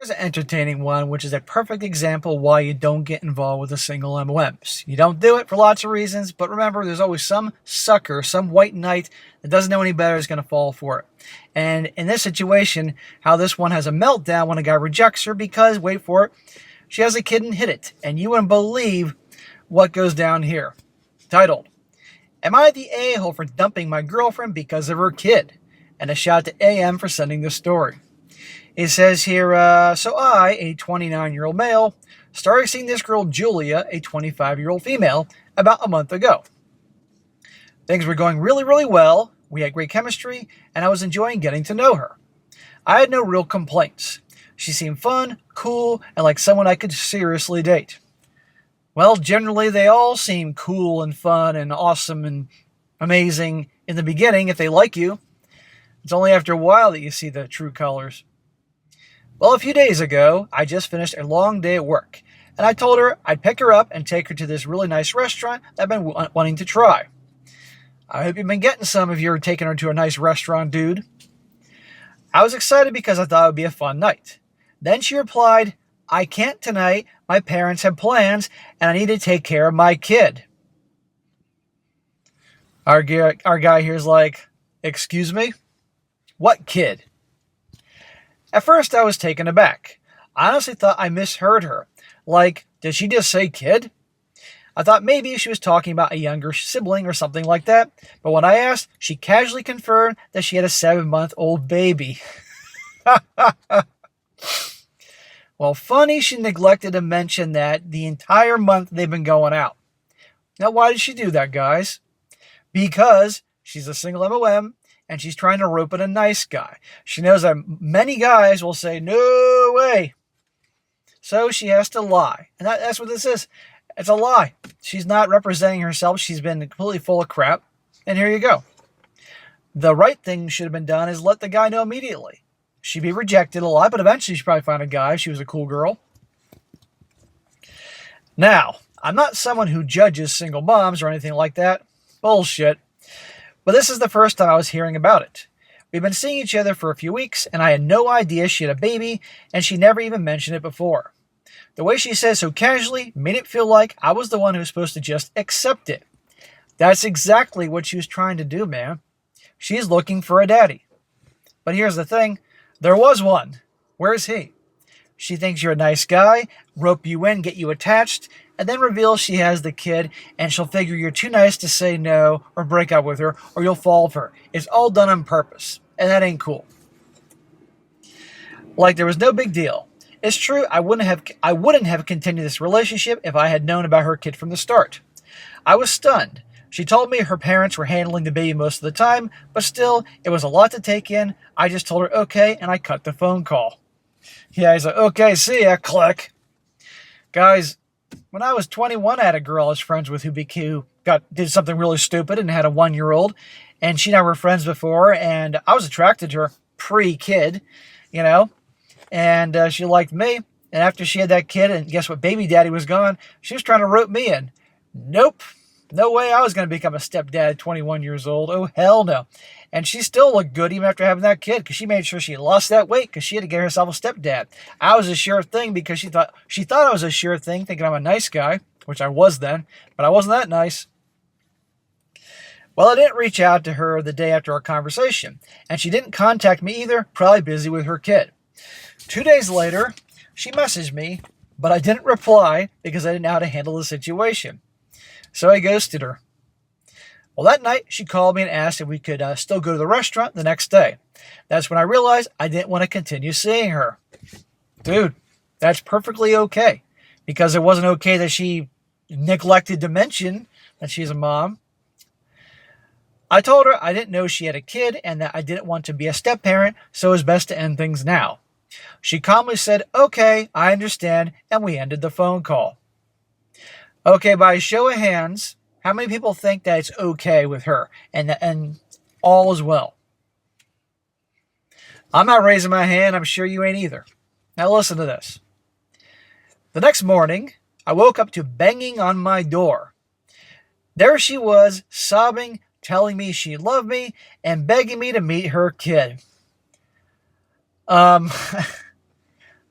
Here's an entertaining one, which is a perfect example why you don't get involved with a single MOMs. You don't do it for lots of reasons, but remember, there's always some sucker, some white knight that doesn't know any better is going to fall for it. And in this situation, how this one has a meltdown when a guy rejects her because, wait for it, she has a kid and hit it. And you wouldn't believe what goes down here. Titled, Am I the a-hole for dumping my girlfriend because of her kid? And a shout to AM for sending this story. It says here, so I, a 29-year-old male, started seeing this girl Julia, a 25-year-old female, about a month ago. Things were going really, really well. We had great chemistry, and I was enjoying getting to know her. I had no real complaints. She seemed fun, cool, and like someone I could seriously date. Well, generally they all seem cool and fun and awesome and amazing in the beginning if they like you. It's only after a while that you see the true colors. Well, a few days ago, I just finished a long day at work, and I told her I'd pick her up and take her to this really nice restaurant that I've been wanting to try. I hope you've been getting some if you're taking her to a nice restaurant, dude. I was excited because I thought it would be a fun night. Then she replied, I can't tonight. My parents have plans, and I need to take care of my kid. Our guy here's like, excuse me? What kid? At first, I was taken aback. I honestly thought I misheard her. Like, did she just say kid? I thought maybe she was talking about a younger sibling or something like that. But when I asked, she casually confirmed that she had a 7-month-old baby. Well, funny she neglected to mention that the entire month they've been going out. Now, why did she do that, guys? Because she's a single MOM. And she's trying to rope in a nice guy. She knows that many guys will say, no way. So she has to lie. And that's what this is. It's a lie. She's not representing herself. She's been completely full of crap. And here you go. The right thing should have been done is let the guy know immediately. She'd be rejected a lot, but eventually she'd probably find a guy if she was a cool girl. Now, I'm not someone who judges single moms or anything like that. Bullshit. But this is the first time I was hearing about it. We've been seeing each other for a few weeks, and I had no idea she had a baby, and she never even mentioned it before. The way she said so casually made it feel like I was the one who was supposed to just accept it. That's exactly what she was trying to do, man. She's looking for a daddy. But here's the thing. There was one. Where's he? She thinks you're a nice guy, rope you in, get you attached, and then reveals she has the kid, and she'll figure you're too nice to say no or break up with her, or you'll fall for her. It's all done on purpose, and that ain't cool. Like there was no big deal. It's true, I wouldn't have continued this relationship if I had known about her kid from the start. I was stunned. She told me her parents were handling the baby most of the time, but still, it was a lot to take in. I just told her okay, and I cut the phone call. Yeah, he's like, okay, see ya, click. Guys, when I was 21, I had a girl I was friends with who did something really stupid and had a 1-year-old, and she and I were friends before, and I was attracted to her pre-kid, and she liked me, and after she had that kid, and guess what, baby daddy was gone, she was trying to rope me in. Nope. No way I was going to become a stepdad at 21 years old. Oh, hell no. And she still looked good even after having that kid because she made sure she lost that weight because she had to get herself a stepdad. I was a sure thing because she thought I was a sure thing, thinking I'm a nice guy, which I was then, but I wasn't that nice. Well, I didn't reach out to her the day after our conversation, and she didn't contact me either, probably busy with her kid. 2 days later, she messaged me, but I didn't reply because I didn't know how to handle the situation. So I ghosted her. Well, that night, she called me and asked if we could still go to the restaurant the next day. That's when I realized I didn't want to continue seeing her. Dude, that's perfectly okay. Because it wasn't okay that she neglected to mention that she's a mom. I told her I didn't know she had a kid and that I didn't want to be a step-parent, so it was best to end things now. She calmly said, okay, I understand, and we ended the phone call. Okay, by a show of hands, how many people think that it's okay with her and all is well? I'm not raising my hand. I'm sure you ain't either. Now listen to this. The next morning, I woke up to banging on my door. There she was, sobbing, telling me she loved me, and begging me to meet her kid.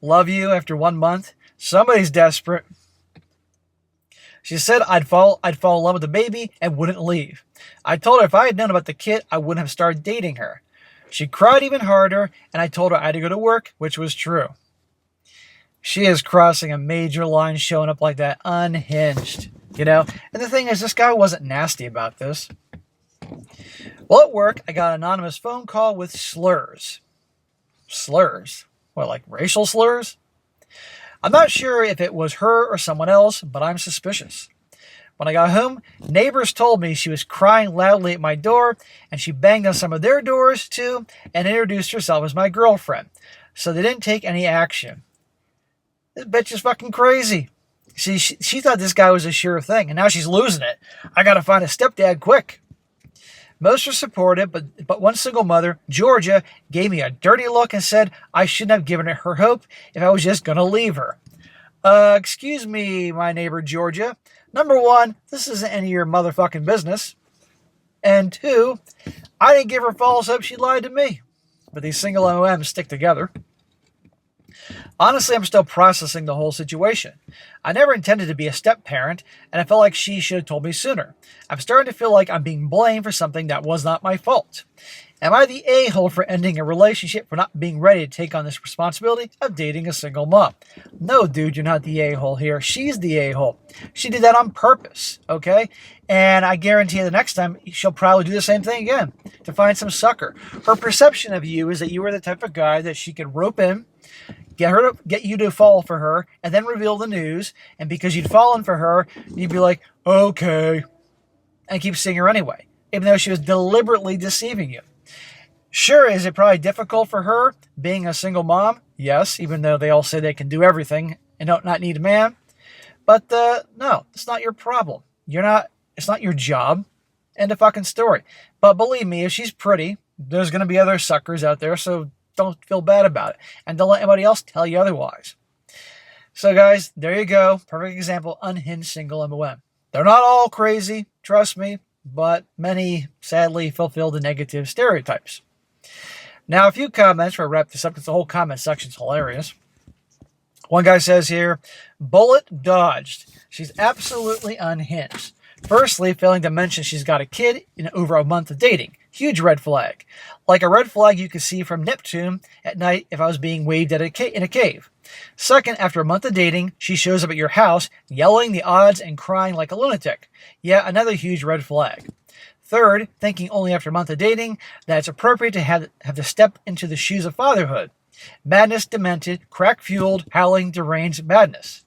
Love you after 1 month. Somebody's desperate. She said I'd fall in love with the baby and wouldn't leave. I told her if I had known about the kid, I wouldn't have started dating her. She cried even harder, and I told her I had to go to work, which was true. She is crossing a major line showing up like that, unhinged. And the thing is, this guy wasn't nasty about this. Well, at work, I got an anonymous phone call with slurs. Slurs? What, like racial slurs? I'm not sure if it was her or someone else, but I'm suspicious. When I got home, neighbors told me she was crying loudly at my door, and she banged on some of their doors too, and introduced herself as my girlfriend. So they didn't take any action. This bitch is fucking crazy. See, she thought this guy was a sure thing, and now she's losing it. I gotta find a stepdad quick. Most were supportive, but one single mother, Georgia, gave me a dirty look and said I shouldn't have given her hope if I was just going to leave her. Excuse me, my neighbor Georgia. Number one, this isn't any of your motherfucking business. And two, I didn't give her false hope, she lied to me. But these single MOMs stick together. Honestly, I'm still processing the whole situation. I never intended to be a step-parent, and I felt like she should have told me sooner. I'm starting to feel like I'm being blamed for something that was not my fault. Am I the a-hole for ending a relationship, for not being ready to take on this responsibility of dating a single mom? No, dude, you're not the a-hole here. She's the a-hole. She did that on purpose, okay? And I guarantee you the next time she'll probably do the same thing again to find some sucker. Her perception of you is that you were the type of guy that she could rope in, get you to fall for her, and then reveal the news. And because you'd fallen for her, you'd be like, okay, and keep seeing her anyway, even though she was deliberately deceiving you. Sure, is it probably difficult for her being a single mom? Yes, even though they all say they can do everything and don't not need a man. But no, it's not your problem. It's not your job. End of fucking story. But believe me, if she's pretty, there's going to be other suckers out there, so don't feel bad about it. And don't let anybody else tell you otherwise. So guys, there you go. Perfect example, unhinged single MOM. They're not all crazy, trust me, but many sadly fulfill the negative stereotypes. Now, a few comments before I wrap this up, because the whole comment section's hilarious. One guy says here, bullet dodged. She's absolutely unhinged. Firstly, failing to mention she's got a kid in over a month of dating. Huge red flag. Like a red flag you could see from Neptune at night if I was being waved at in a cave. Second, after a month of dating, she shows up at your house, yelling the odds and crying like a lunatic. Yeah, another huge red flag. Third, thinking only after a month of dating that it's appropriate to have to step into the shoes of fatherhood. Madness, demented, crack-fueled, howling, deranged madness.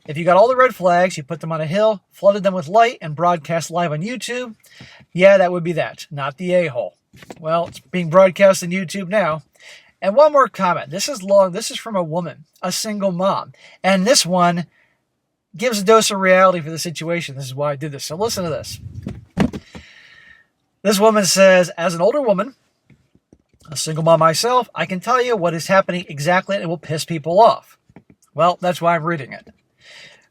If you got all the red flags, you put them on a hill, flooded them with light, and broadcast live on YouTube, yeah, that would be that, not the a-hole. Well, it's being broadcast on YouTube now. And one more comment. This is long. This is from a woman, a single mom. And this one gives a dose of reality for the situation. This is why I did this. So listen to this. This woman says, as an older woman, a single mom myself, I can tell you what is happening exactly and it will piss people off. Well, that's why I'm reading it.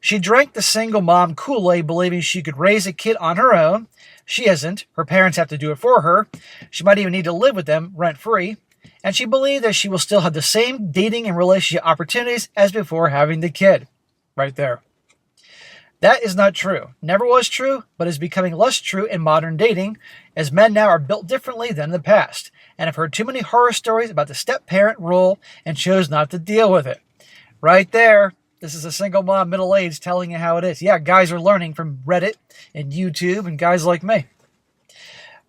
She drank the single mom Kool-Aid believing she could raise a kid on her own. She isn't. Her parents have to do it for her. She might even need to live with them rent-free. And she believed that she will still have the same dating and relationship opportunities as before having the kid. Right there. That is not true. Never was true, but is becoming less true in modern dating, as men now are built differently than in the past, and have heard too many horror stories about the step-parent role and chose not to deal with it. Right there. This is a single mom, middle-aged, telling you how it is. Yeah, guys are learning from Reddit and YouTube and guys like me.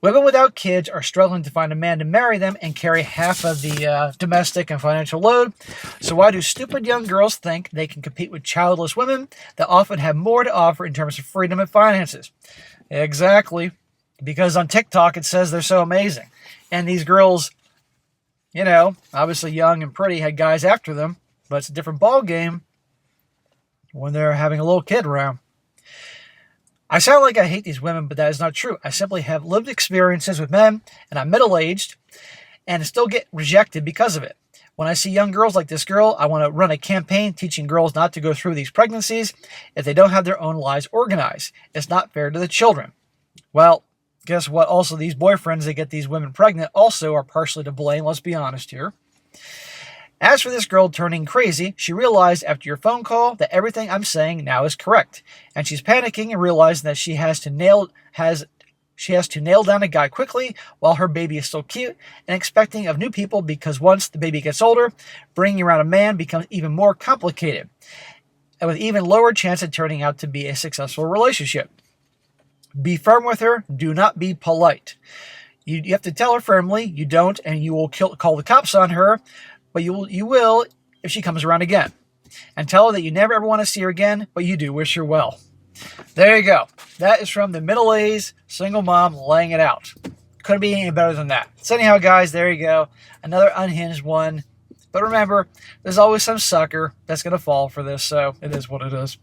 Women without kids are struggling to find a man to marry them and carry half of the domestic and financial load. So why do stupid young girls think they can compete with childless women that often have more to offer in terms of freedom and finances? Exactly. Because on TikTok it says they're so amazing. And these girls, obviously young and pretty, had guys after them. But it's a different ball game when they're having a little kid around. I sound like I hate these women, but that is not true. I simply have lived experiences with men, and I'm middle-aged, and still get rejected because of it. When I see young girls like this girl, I want to run a campaign teaching girls not to go through these pregnancies if they don't have their own lives organized. It's not fair to the children. Well, guess what? Also, these boyfriends that get these women pregnant also are partially to blame. Let's be honest here. As for this girl turning crazy, she realized after your phone call that everything I'm saying now is correct, and she's panicking and realizing that she has to nail down a guy quickly while her baby is still cute, and expecting of new people because once the baby gets older, bringing around a man becomes even more complicated, and with even lower chance of turning out to be a successful relationship. Be firm with her. Do not be polite. You have to tell her firmly you don't, and you will call the cops on her, but you will if she comes around again. And tell her that you never ever want to see her again, but you do wish her well. There you go. That is from the middle-aged single mom laying it out. Couldn't be any better than that. So anyhow, guys, there you go. Another unhinged one. But remember, there's always some sucker that's going to fall for this, so it is what it is.